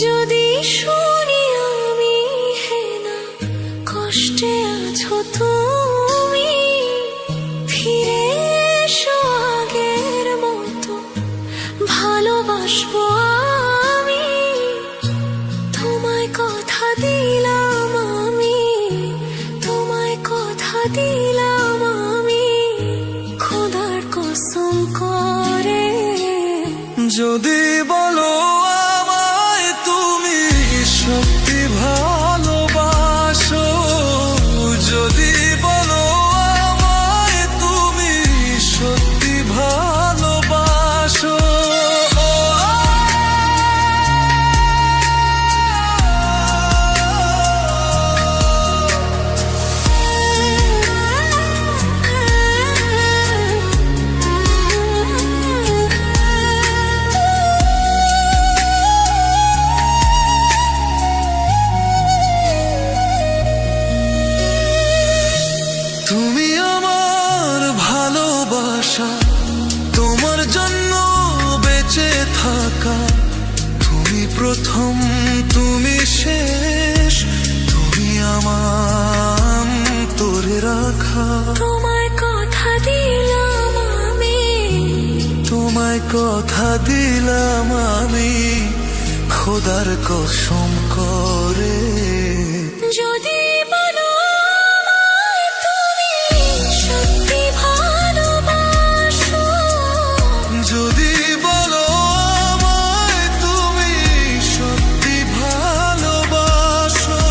যদি শুনি আমি হেনা কষ্টে আছো তুমি, ফিরে এসো আগের মতো ভালোবাসবো আমি। তোমায় কথা দিলাম আমি, তোমায় কথা দিলাম আমি, খোদার কসম করে। যদি বলো আমায় তুমি সত্যি ভালোবাসো, যদি বলো আমায় তুমি সত্যি ভালোবাসো, তুমি আমার ভালোবাসা, তোমার জন্য বেঁচে থাকা, তুমি প্রথম তুমি শেষ, তুমি আমার তোরে রাখা। তোমায় কথা দিলাম আমি, তোমায় কথা দিলাম আমি, খোদার কসম করে। যদি বলো আমায় তুমি সত্যি ভালোবাসো, যদি বলো আমায় তুমি সত্যি ভালোবাসো,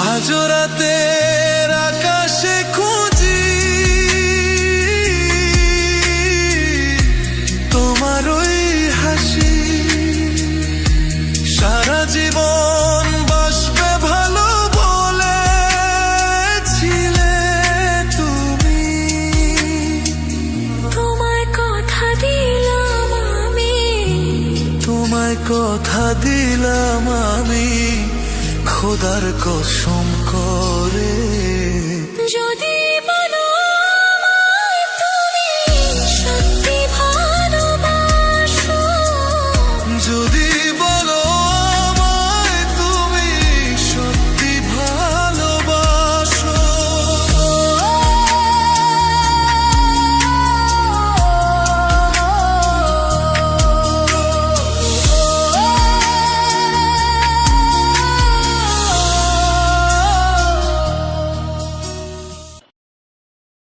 আজ রাতের আকাশে খুঁজি তোমার ওই হাসি, সারা জীবন বাসবে ভালো বলেছিলে তুমি। তোমায় কথা দিলাম আমি, তোমায় কথা দিলাম আমি, খোদার কসম করে। যদি